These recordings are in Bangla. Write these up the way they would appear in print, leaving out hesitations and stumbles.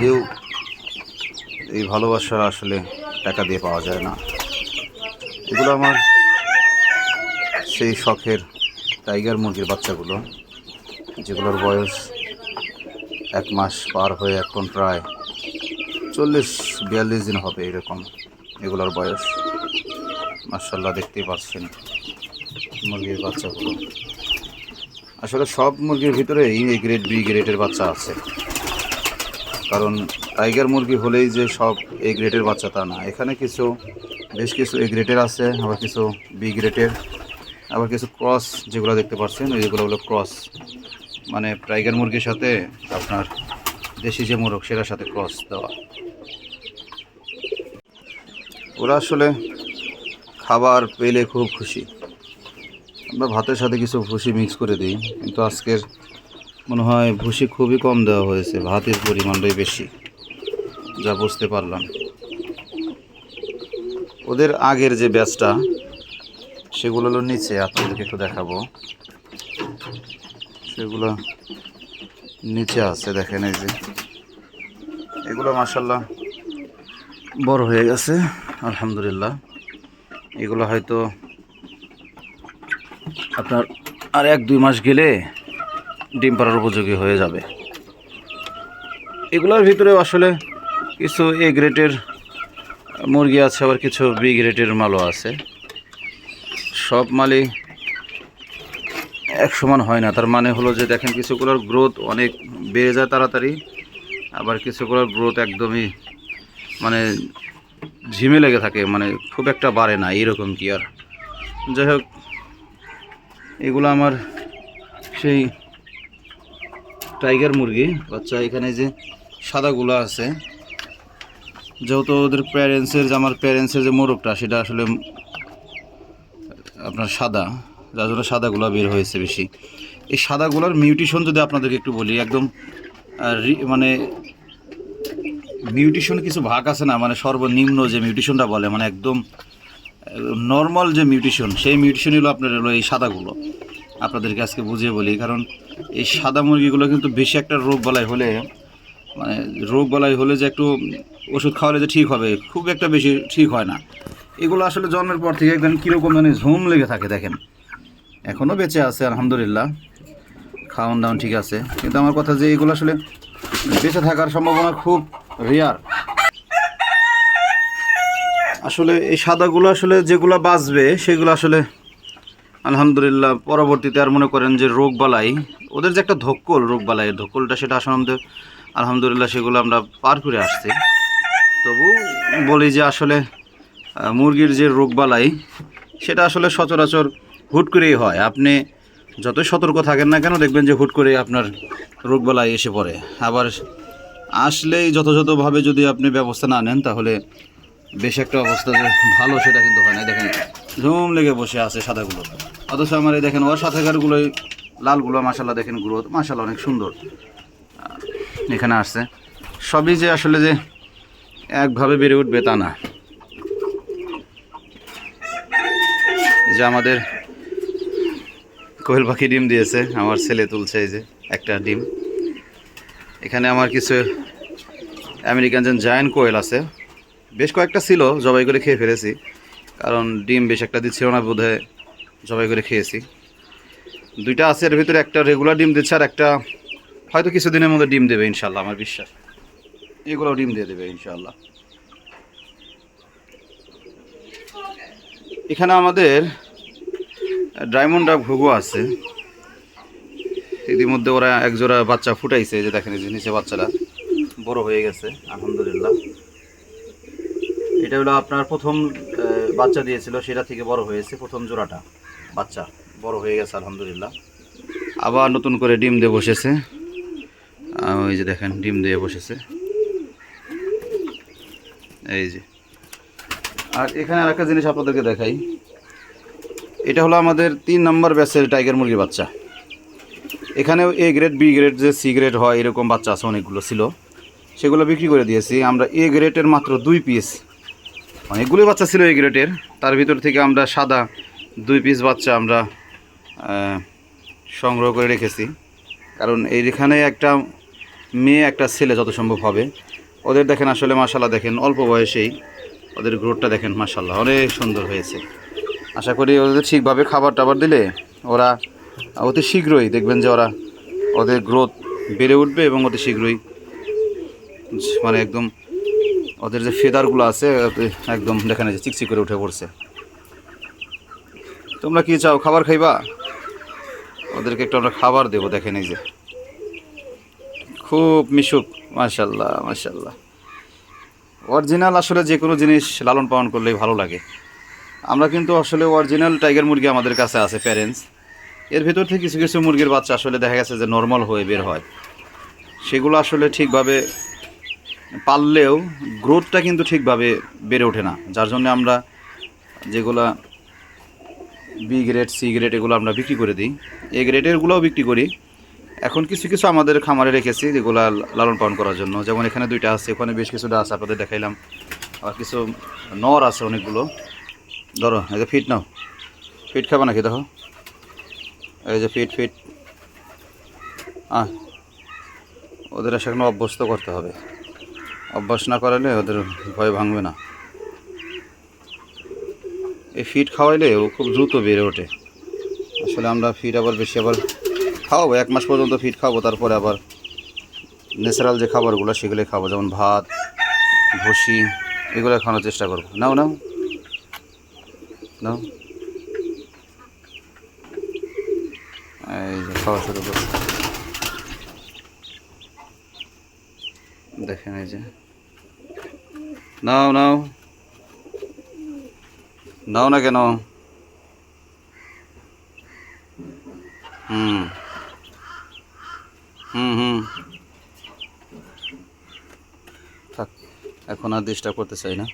যদিও এই ভালোবাসা আসলে টাকা দিয়ে পাওয়া যায় না। এগুলো আমার সেই শখের টাইগার মুরগির বাচ্চাগুলো, যেগুলোর বয়স 1 মাস পার হয়ে এখন প্রায় 40-42 দিন হবে এরকম এগুলোর বয়স। মাশাআল্লাহ, দেখতেই পাচ্ছেন মুরগির বাচ্চাগুলো। আসলে সব মুরগির ভিতরেই এই গ্রেড বি গ্রেডের বাচ্চা আছে, কারণ টাইগার মুরগি হলেই যে সব এ গ্রেডের বাচ্চা তা না। এখানে বেশ কিছু এ গ্রেডের আছে, আবার কিছু বি গ্রেডের, আবার কিছু ক্রস যেগুলো দেখতে পাচ্ছেন যেগুলো হলো ক্রস, মানে টাইগার মুরগির সাথে আপনার দেশি যে মোরগ সেটার সাথে ক্রস দেওয়া। ওরা আসলে খাবার পেলে খুব খুশি। আমরা ভাতের সাথে কিছু ভুসি মিক্স করে দিই, কিন্তু আজকের মনে হয় ভুসি খুবই কম দেওয়া হয়েছে, ভাতের পরিমাণটাই বেশি, যা বুঝতে পারলাম। ওদের আগের যে ব্যাচটা সেগুলো হলো নিচে, আপনাদেরকে একটু দেখাবো। সেগুলো নিচে আছে, দেখেন এই যে এগুলো মাশাআল্লাহ বড় হয়ে গেছে আলহামদুলিল্লাহ। এগুলো হয়তো আপনার আর 1-2 মাস গেলে ডিম পাড়ার উপযোগী হয়ে যাবে। এগুলোর ভিতরে আসলে কিছু এ গ্রেডের মুরগি আছে, আবার কিছু বি গ্রেডের মালও আছে। সব মালই এক সমান হয় না। তার মানে হলো যে দেখেন কিছুগুলোর গ্রোথ অনেক বেড়ে যায় তাড়াতাড়ি, আবার কিছুগুলোর গ্রোথ একদমই মানে ঝিমে লেগে থাকে, মানে খুব একটা বাড়ে না এইরকম কি। আর যাই হোক, এগুলো আমার সেই টাইগার মুরগি বাচ্চা। এখানে যে সাদাগুলো আছে, যেহেতু ওদের আমার প্যারেন্টসের যে মোরগটা সেটা আসলে আপনার সাদা, যার জন্য সাদাগুলো বের হয়েছে বেশি। এই সাদাগুলোর মিউটেশন যদি আপনাদেরকে একটু বলি, একদম মানে মিউটেশন কিছু ভাগ আছে না, মানে সর্বনিম্ন যে মিউটেশনটা বলে, মানে একদম নর্মাল যে মিউটেশন, সেই মিউটেশন হলো আপনার হলো এই সাদাগুলো। আপনাদেরকে আজকে বুঝিয়ে বলি, কারণ এই সাদা মুরগিগুলো কিন্তু বেশি একটা রোগ বালাই হলে যে একটু ওষুধ খাওয়ালে যে ঠিক হবে, খুব একটা বেশি ঠিক হয় না। এগুলো আসলে জন্মের পর থেকে একদম কীরকম মানে ঝুম লেগে থাকে। দেখেন এখনও বেঁচে আছে আলহামদুলিল্লাহ, খাওয়ান দাওয়ান ঠিক আছে, কিন্তু আমার কথা যে এগুলো আসলে বেঁচে থাকার সম্ভাবনা খুব রেয়ার। আসলে এই সাদাগুলো আসলে যেগুলো বাঁচবে সেগুলো আসলে আলহামদুলিল্লাহ পরবর্তীতে আর মনে করেন যে রোগ বালাই, ওদের যে একটা রোগ বালাই ধক্কলটা, সেটা আসলে আলহামদুলিল্লাহ সেগুলো আমরা পার করে আসছি। তবু বলি যে আসলে মুরগির যে রোগ বালাই সেটা আসলে সচরাচর হুট করেই হয়। আপনি যতই সতর্ক থাকেন না কেন, দেখবেন যে হুট করে আপনার রোগ বালাই এসে পড়ে। আবার আসলেই যথাযথভাবে যদি আপনি ব্যবস্থা না নেন, তাহলে বেশ একটা অবস্থা যে ভালো সেটা কিন্তু হয় না। দেখেন ঝুম লেগে বসে আছে সাদাগুলো, অথচ আমার এই দেখেন ওর সাথেকারগুলোই লালগুলো মাশাআল্লাহ দেখেন গ্রোথ মাশাআল্লাহ অনেক সুন্দর এখানে আসছে। সবই যে আসলে যে একভাবে বেড়ে উঠবে তা না। যে আমাদের কোয়েল পাখি ডিম দিয়েছে, আমার ছেলে তুলছে এই যে একটা ডিম। এখানে আমার কিছু আমেরিকান যে জায়ান্ট কোয়েল আছে, বেশ কয়েকটা ছিল, জবাই করে খেয়ে ফেলেছি, কারণ ডিম বেশ একটা দিচ্ছিল না বোধহয়, জবাই করে খেয়েছি। 2টা আছে, এর ভিতরে একটা রেগুলার ডিম দিচ্ছে, আর একটা হয়তো কিছুদিনের মধ্যে ডিম দেবে ইনশাল্লাহ, আমার বিশ্বাস এগুলো ডিম দিয়ে দেবে ইনশাল্লাহ। এখানে আমাদের ডায়মন্ড ডাক ঘুঘু আছে, ইতিমধ্যে ওরা একজোড়া বাচ্চা ফুটাইছে, যে দেখেন এই যে নিচে বাচ্চারা বড় হয়ে গেছে আলহামদুলিল্লাহ। এটা হলো আপনার প্রথম বাচ্চা দিয়েছিল, সেটা থেকে বড় হয়েছে, প্রথম জোড়াটা বাচ্চা বড় হয়ে গেছে আলহামদুলিল্লাহ। আবার নতুন করে ডিম দিয়ে বসেছে, ওই যে দেখেন ডিম দিয়ে বসেছে এই যে। আর এখানে আর একটা জিনিস আপনাদেরকে দেখাই, এটা হলো আমাদের 3 নম্বর ব্যাচের টাইগার মুরগির বাচ্চা। এখানেও এ গ্রেড বি গ্রেড যে সি গ্রেড হয় এরকম বাচ্চা আছে, অনেকগুলো ছিল, সেগুলো বিক্রি করে দিয়েছি আমরা। এ গ্রেডের মাত্র 2 পিস, অনেকগুলো বাচ্চা ছিল এ গ্রেডের, তার ভিতর থেকে আমরা সাদা 2 পিস বাচ্চা আমরা সংগ্রহ করে রেখেছি। কারণ এইখানে একটা মেয়ে একটা ছেলে যত সম্ভব হবে। ওদের দেখেন আসলে মাশাল্লাহ, দেখেন অল্প বয়সেই ওদের গ্রোথটা দেখেন মাশাল্লাহ অনেক সুন্দর হয়েছে। আশা করি ওদের ঠিকভাবে খাবার টাবার দিলে ওরা অতি শীঘ্রই দেখবেন যে ওদের গ্রোথ বেড়ে উঠবে এবং অতি শীঘ্রই মানে একদম ওদের যে ফেদারগুলো আছে একদম দেখেন যে চিকচিক করে উঠে পড়ছে। তোমরা কি চাও, খাবার খাইবা? ওদেরকে একটু আমরা খাবার দেবো। দেখেন এই যে খুব মিশুক, মাশাল্লাহ মাশাল্লাহ। অরিজিনাল আসলে যে কোনো জিনিস লালন পালন করলেই ভালো লাগে। আমরা কিন্তু আসলে অরিজিনাল টাইগার মুরগি আমাদের কাছে আছে প্যারেন্টস, এর ভেতর থেকে কিছু কিছু মুরগির বাচ্চা আসলে দেখা গেছে যে নর্মাল হয়ে বের হয়, সেগুলো আসলে ঠিকভাবে পাললেও গ্রোথটা কিন্তু ঠিকভাবে বেড়ে ওঠে না, যার জন্য আমরা যেগুলা বি গ্রেড সি গ্রেড এগুলো আমরা বিক্রি করে দিই, এ গ্রেডেরগুলোও বিক্রি করি। এখন কিছু কিছু আমাদের খামারে রেখেছি যেগুলো লালন পালন করার জন্য, যেমন এখানে দুইটা আছে, ওখানে বেশ কিছুটা আছে, আপনাদের দেখাইলাম। আর কিছু নর আছে অনেকগুলো। ধরো এই যে ফিট নাও, ফিট খাবে নাকি? দেখো এই যে ফিট ফিট। ওদের সেখানে অভ্যস্ত করতে হবে, অভ্যাস না করালে ওদের ভয় ভাঙবে না। এই ফিট খাওয়াইলে ও খুব দ্রুত বেড়ে ওঠে। আসলে আমরা ফিট আবার বেশি আবার খাওয়াবো, 1 মাস পর্যন্ত ফিট খাবো, তারপরে আবার ন্যাচারাল যে খাবারগুলো সেগুলো খাবো, যেমন ভাত, ভুসি, এগুলো খাওয়ানোর চেষ্টা করবো। নাও নাও নাও, এই যে খাওয়া শুরু করবো। দেখেন এই যে নাও নাও নাও না কেন? হুম হুম হুম থাক, এখন আর ডিস্টার্ব করতে চাই না,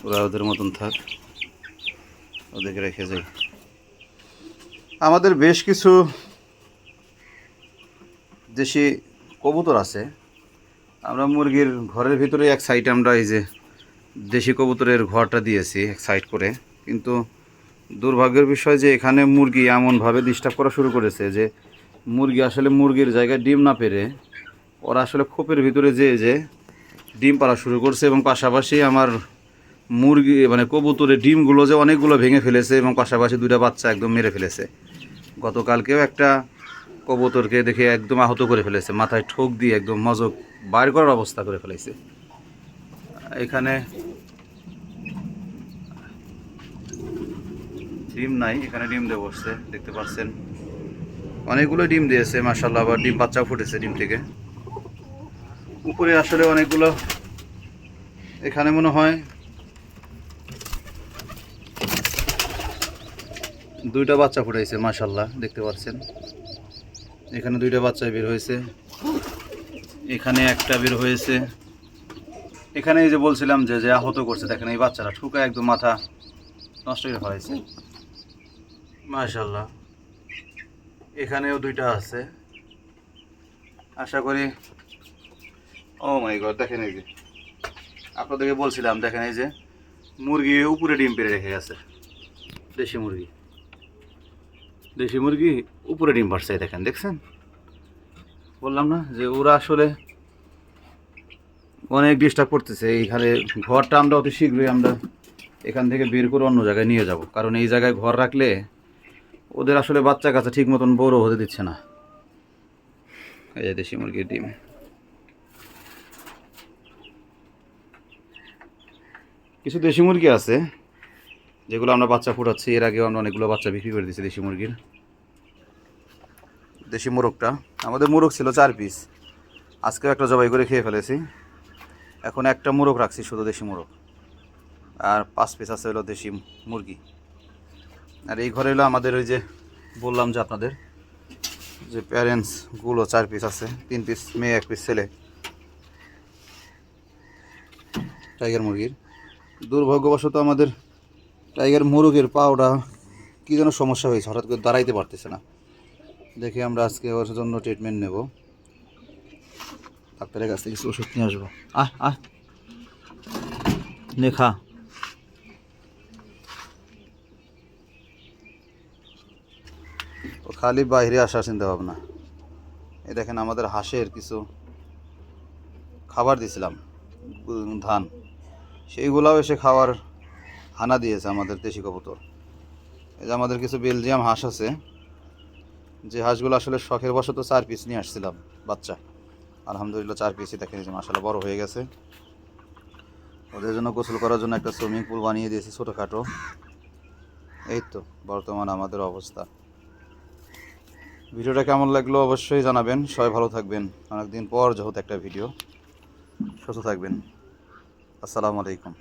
ওরা ওদের মতন থাক, ওদেরকে রেখে যাই। আমাদের বেশ কিছু দেশি কবুতর আছে। আমরা মুরগির ঘরের ভিতরে এক সাইডে আমরা এই যে দেশি কবুতরের ঘরটা দিয়েছি এক সাইড করে, কিন্তু দুর্ভাগ্যের বিষয় যে এখানে মুরগি এমনভাবে ডিস্টার্ব করা শুরু করেছে যে মুরগি আসলে মুরগির জায়গায় ডিম না পেরে ওরা আসলে খোপের ভিতরে যে ডিম পাড়া শুরু করছে, এবং পাশাপাশি আমার মুরগি মানে কবুতরের ডিমগুলো যে অনেকগুলো ভেঙে ফেলেছে, এবং পাশাপাশি 2টা বাচ্চা একদম মেরে ফেলেছে। গতকালকেও একটা কবুতরকে দেখে একদম আহত করে ফেলেছে, মাথায় ঠোক দিয়ে একদম মজক বাইর করার অবস্থা করে ফেলেছে। এখানে ডিম নাই, এখানে ডিম দিয়ে বসছে, দেখতে পাচ্ছেন অনেকগুলো ডিম দিয়েছে মাশাআল্লাহ, আবার ডিম বাচ্চাও ফুটেছে ডিম থেকে। উপরে আসলে অনেকগুলো, এখানে মনে হয় 2টা বাচ্চা ফুটাইছে মাশাআল্লাহ, দেখতে পাচ্ছেন এখানে 2টা বাচ্চা বের হয়েছে, এখানে একটা বের হয়েছে। এখানে এই যে বলছিলাম যে আহত করছে, দেখেন এই বাচ্চারা ঠুকা একদম মাথা নষ্ট করে ফেলাইছে মাশাআল্লাহ। এখানেও 2টা আছে, আশা করি। ও মাই গড, দেখেন এই যে আপনাদেরকে বলছিলাম, দেখেন এই যে মুরগি উপরে ডিম পেড়ে রেখে গেছে, দেশি মুরগি, দেশি মুরগি উপরে ডিম পাড়ছে, দেখেন দেখছেন? বললাম না যে ওরা আসলে অনেক ডিস্টার্ব করতেছে। এইখানে ঘরটা আমরা অতি শীঘ্রই আমরা এখান থেকে বের করে অন্য জায়গায় নিয়ে যাব, কারণ এই জায়গায় ঘর রাখলে ওদের আসলে বাচ্চা কাচ্চা ঠিক মতন বড় হতে দিচ্ছে না। এই যে দেশি মুরগির ডিম, কিছু দেশি মুরগি আছে যেগুলো আমরা বাচ্চা ফুটাচ্ছি, এর আগেও আমরা অনেকগুলো বাচ্চা বিক্রি করে দিচ্ছি দেশি মুরগির। দেশি মোরগটা আমাদের মোরগ ছিল 4 পিস, আজকেও একটা জবাই করে খেয়ে ফেলেছি। এখন একটা মোরগ রাখছি শুধু দেশি মোরগ, আর 5 পিস আছে হলো দেশি মুরগি। আর এই ঘরে হলো আমাদের ওই যে বললাম যে আপনাদের যে প্যারেন্টসগুলো 4 পিস আছে, 3 পিস মেয়ে 1 পিস ছেলে টাইগার মুরগির। দুর্ভাগ্যবশত আমাদের টাইগার মুরগির পাওটা কী যেন সমস্যা হয়েছে, হঠাৎ করে দাঁড়াইতে পারতেছে না। দেখি আমরা আজকে ওর জন্য ট্রিটমেন্ট নেব, ডাক্তারের কাছ থেকে কিছু ওষুধ নিয়ে আসবো। নে খা। ও খালি বাইরে আসার চিন্তা ভাবনা। এই দেখেন আমাদের হাঁসের কিছু খাবার দিয়েছিলাম, ধান, সেইগুলাও এসে খাওয়ার হানা দিয়েছে আমাদের দেশি কবুতর। এই যে আমাদের কিছু বেলজিয়াম হাঁস আছে, যে হাঁসগুলো আসলে শখের বশত 4 পিস নিয়ে আসছিলাম বাচ্চা। আলহামদুলিল্লাহ 4 পিসই দেখেন যে মাশাআল্লাহ বড় হয়ে গেছে। ওদের জন্য গোসল করার জন্য একটা সুইমিং পুল বানিয়ে দিয়েছি ছোটোখাটো। এই তো বর্তমান আমাদের অবস্থা। ভিডিওটা কেমন লাগলো অবশ্যই জানাবেন। সবাই ভালো থাকবেন, অনেকদিন পর যেহেতু একটা ভিডিও। সুস্থ থাকবেন। আসসালামু আলাইকুম।